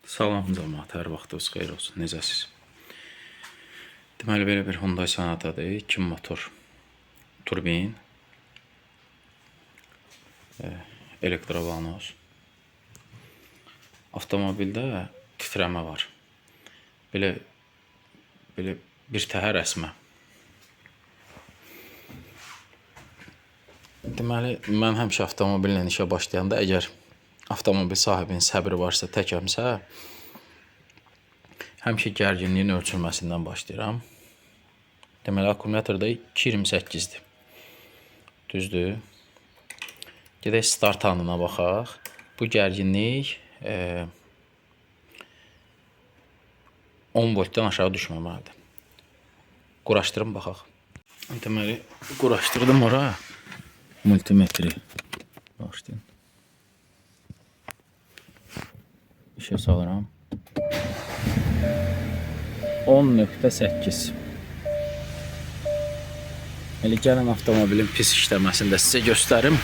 Salam cəmaət, hər vaxtınız xeyir olsun. Necəsiz? Deməli belə bir Hyundai Sonatadır, 2 motor, turbin, elektrovanos. Avtomobildə titrəmə var. Belə bir təhər əsmə. Deməli mən həmişə avtomobillə işə başlayanda əgər avtomobil sahibinin səbri varsa, təkəmsə, həmişə gərginliyin ölçülməsindən başlayıram. Deməli akkumulyatorda 2.28-dir. Düzdür? Gedək start anına baxaq. Bu gərginlik 10 voltdan aşağı düşməməlidir. Quraşdırım baxaq. Deməli quraşdırdım ora multimetri. Başlayın. İşə salıram. 10.8. Elə gəlin avtomobilin pis işləməsini də sizə göstərim.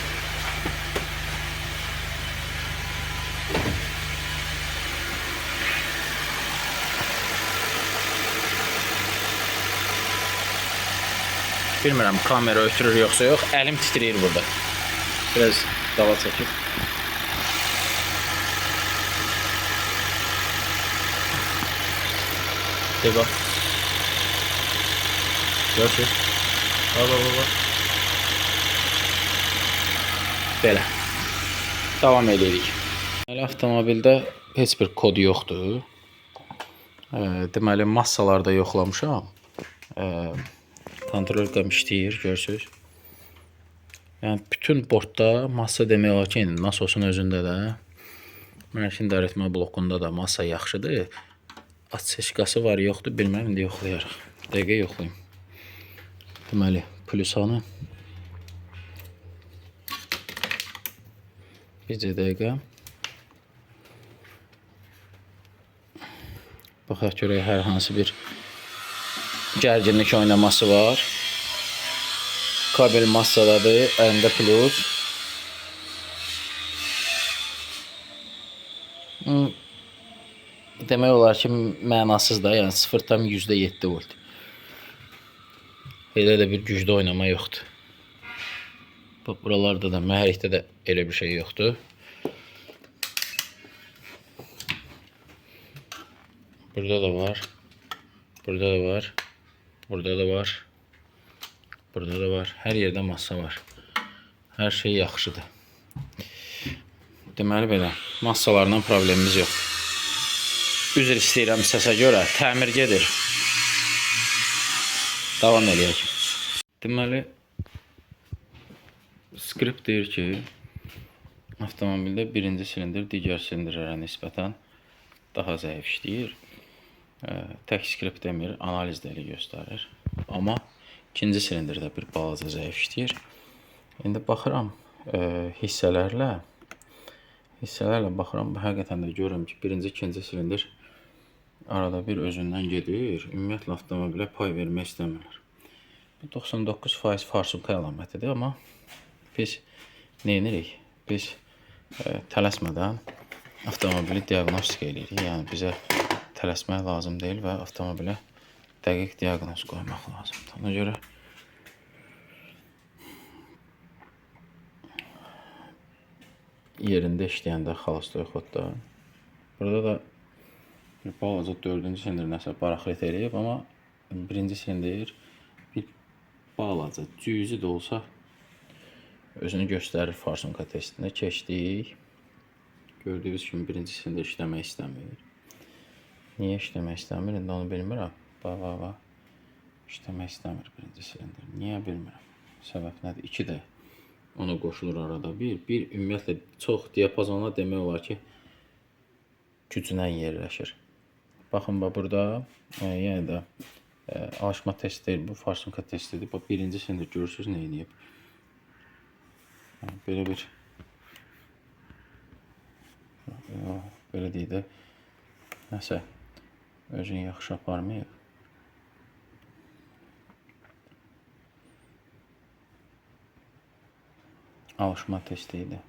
Bilmirəm kamera ötürür yoxsa yox. Əlim titrəyir burada. Biraz dava çəkib. De bax. Görürsünüz? Bax. Belə. Davam edirik. Deməli avtomobildə heç bir kod yoxdur. Deməli massalarda yoxlamışam. Kontrolkam işləyir, görürsünüz. Yəni bütün bortda massa demək olar ki, nasosun özündə də, mərkin dəritmə blokunda da massa yaxşıdır. Atseşkası var, yoxdur, bilmirəm, indi yoxlayarıq. Dəqiqə yoxlayayım. Deməli, plusanı. Bircə dəqiqə. Baxaq görək, hər hansı bir gərginlik oynaması var. Kabel massadadır, əlində plus. Demək olar ki, mənasız da, yəni 0,7 volt. Elə də bir güclü oynama yoxdur. Bax, buralarda da, mühərrikdə də elə bir şey yoxdur. Burada da var. Burada da var. Burada da var. Burada da var. Hər yerdə massa var. Hər şey yaxşıdır. Deməli belə, massalarla problemimiz yoxdur. Üzr istəyirəm səsə görə, təmir gedir. Davam edək. Deməli, skript deyir ki, avtomobildə birinci silindir digər silindirlərə nisbətən daha zəif işləyir. Tək skript demir, analiz də elə göstərir. Amma ikinci silindirdə bir balaca zəif işləyir. İndi baxıram hissələrlə baxıram, həqiqətən də görürəm ki, birinci, ikinci silindir arada bir özündən gedir. Ümumiyyətlə avtomobilə pay vermək istəmirlər. Bu 99% farsunka əlamətidir, amma biz nə edirik? Biz tələsmədən avtomobili diaqnostika edirik. Yəni bizə tələsmək lazım deyil və avtomobilə dəqiq diaqnoz qoymaq lazımdır. Ona görə yerində işləyəndə xalastoy xodda. Burada da bir balaca 4-cü silindir nəsə baraxlet eləyib, amma birinci silindir bir balaca cüzi də olsa özünü göstərir farsunka testində. Keçdik. Gördüyünüz kimi birinci silindir işləmək istəmir. Niyə işləmək istəmir? İndi onu bilmirəm. Bax. İşləmək istəmir birinci silindir. Niyə bilmirəm. Səbəb nədir? 2 də ona qoşulur arada bir. Bir ümumiyyətlə çox diapazonla demək olar ki, güclə yerləşir. Baxın, burada yenə də alışma testi deyil, bu farsunka testidir. Bax, birinci silindir görürsünüz nə edib. Belə bir belə deyək də nəsə özünü yaxşı aparmayıb. Alışma testi idi.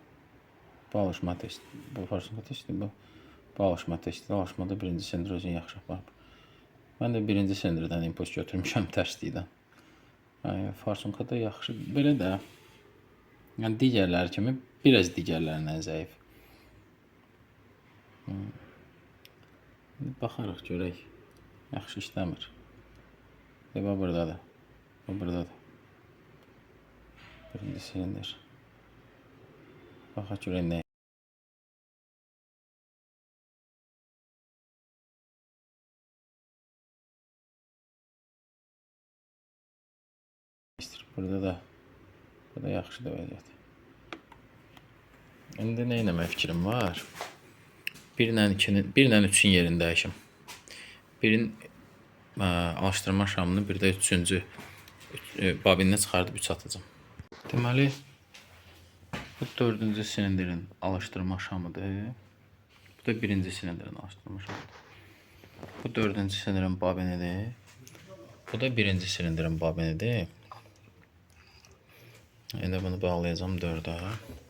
Bu alışma testi, bu farsunka testi, bu Bu alışma testi. Alışmada birinci silindir özünü yaxşı aparıb. Mən də birinci silindirdən impuls götürmüşəm tərslikdən. Yəni, Forsunkada yaxşı. Belə də, yəni digərləri kimi biraz digərlərindən zəif. Baxarıq, görək. Yaxşı işləmir. Bu buradadır. Bu buradadır. Birinci silindir. Baxaq görək nə. Burada da yaxşıdır vəziyyət. İndi nə etmək fikrim var? 1 ilə 2-nin, 1 ilə 3-ün yerini dəyişim. Birin alışdırma şamını, bir də 3-cü bobinini çıxardıb 3 atacağım. Deməli, bu 4-cü silindirin alışdırma şamıdır. Bu da 1-ci silindirin alışdırma şamıdır. Bu 4-cü silindirin bobinidir. Bu da 1-ci silindirin bobinidir. İndi bunu bağlayacağım 4-ə.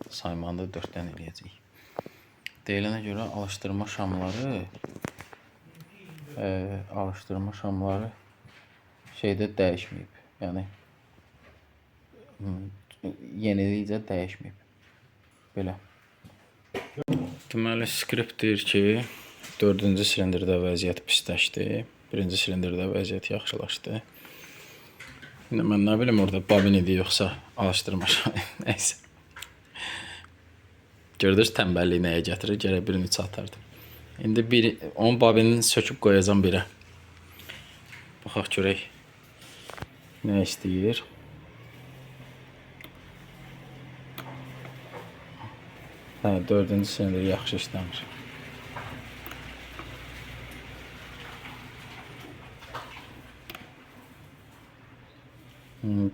Saymanı da 4-dən eləyəcəyik. Deyilənə görə alışdırma şamları şeydə dəyişməyib. Yəni yenilikcə dəyişməyib. Belə. Deməli, skript deyir ki, 4-cü silindirdə vəziyyət pisləşdi. 1-ci silindirdə vəziyyət yaxşılaşdı. İndi mən nə bilim orada bobin idi yoxsa alışdırma şamı. Nəysə. Gördünüz tənbəlliyi nəyə gətirir? Gərək birini çatardım. İndi onun bobinini söküb qoyacağım birə. Baxaq görək nə istəyir. Hə, 4-cü silindir yaxşı işləmir.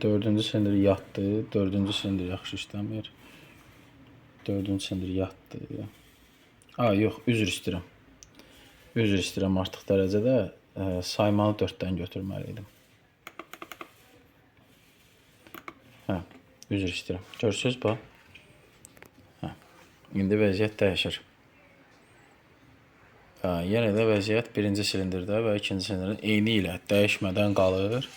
4-cü silindir yatdı. 4-cü silindir yaxşı işləmir. 4-cü silindir yatdı. Yox, üzr istəyirəm. Üzr istəyirəm artıq dərəcədə saymanı 4-dən götürməli idim. Hə, üzr istəyirəm. Görürsünüz bax. Hə, indi vəziyyət dəyişir. Yenə də vəziyyət 1-ci silindirdə və 2-ci silindirin eyni ilə dəyişmədən qalır.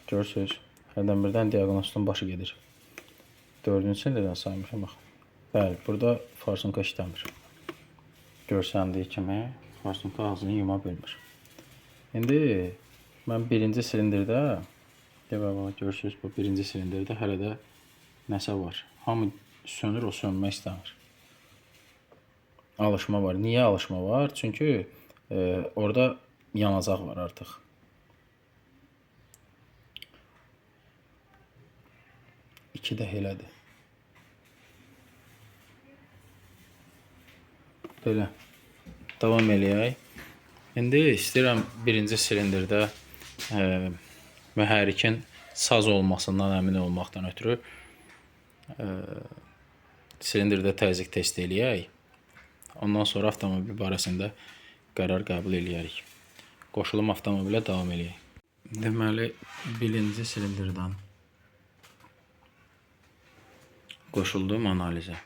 Görürsünüz, hərdən birdən diaqnostun başı gedir. 4-cü silindirdən saymışam, bax. Bəli, burada forsunka işləmir. Görsəndiyi kimi forsunka ağzını yuma bilmir. İndi mən 1-ci silindirdə, görürsünüz, bu 1-ci silindirdə hələ də nəsə var. Hamı sönür, o sönmək istəmir. Alışma var. Niyə alışma var? Çünki orada yanacaq var artıq. İki də elədir. Belə. Davam eləyək. İndi istəyirəm 1-ci silindirdə mühərrikin saz olmasından əmin olmaqdan ötürü silindirdə təzyiq test eləyək. Ondan sonra avtomobil barəsində qərar qəbul eləyərik. Qoşulum avtomobilə davam eləyək. Deməli, 1-ci silindirdən qoşuldum analizə.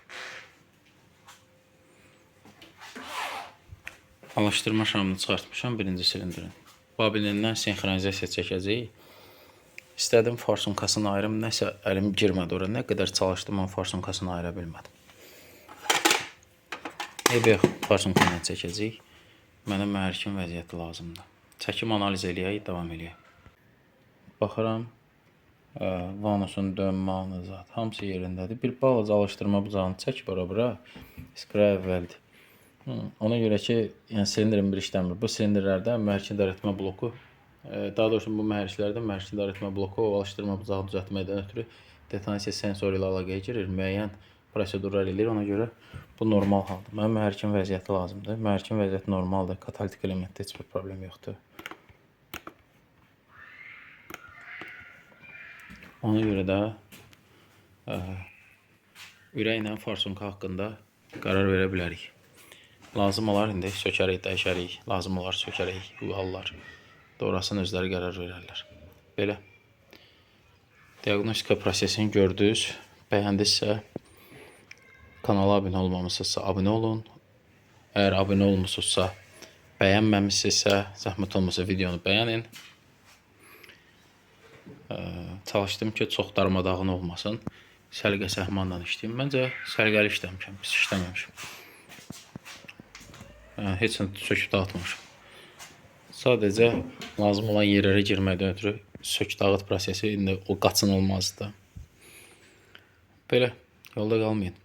Alışdırma şamını çıxartmışam 1-ci silindirin. Bobinindən sinxronizasiya çəkəcəyik. İstədim forsunkasını ayırım, nəsə əlim girmədi ora. Nə qədər çalışdım, mən forsunkasını ayıra bilmədim. Yox, forsunkanı çəkəcəyik. Mənə mühərrikin vəziyyəti lazımdır. Çəkim analiz eləyək, davam eləyək. Baxıram, vanusun dönmə anı zat, hamısı yerindədir. Bir balaca alışdırma bucağını çəkib ora-bura, iskra əvvəldir. Ona görə ki, yəni silindirin bir işləmir. Bu silindirlərdə mühərrikin idarəetmə bloku, daha doğrusu bu mühərriklərdə mühərrikin idarəetmə bloku o alışdırma bucağı düzəltməkdən ötürü detonasiya sensoru ilə əlaqəyə girir, müəyyən prosedurlar eləyir. Ona görə bu normal haldır. Mənim mühərrikin vəziyyəti lazımdır. Mühərrikin vəziyyəti normaldır. Katalitik elementdə heç bir problem yoxdur. Ona görə də ürəklə forsunka haqqında qərar verə bilərik. Lazım olar indi sökərik, dəyişərik, lazım olar sökərik, bu hallar. Doğrasını özləri qərar verərlər. Belə. Diaqnostika prosesini gördünüz, bəyəndinizsə Kanala abunə olmamışsınızsa abunə olun. Əgər abunə olmusunuzsa, bəyənməmişsinizsə, zəhmət olmasa videonu bəyənin. Çalışdım ki, çox darmadağın olmasın. Səliqə səhmanla işləyim. Məncə səliqəli işləmişəm, pis işləməmişəm. Heç nə söküb dağıtmamışam. Sadəcə lazım olan yerlərə girməkdən ötürü sök dağıt prosesi indi o qaçınılmazdır. Belə, yolda qalmayın.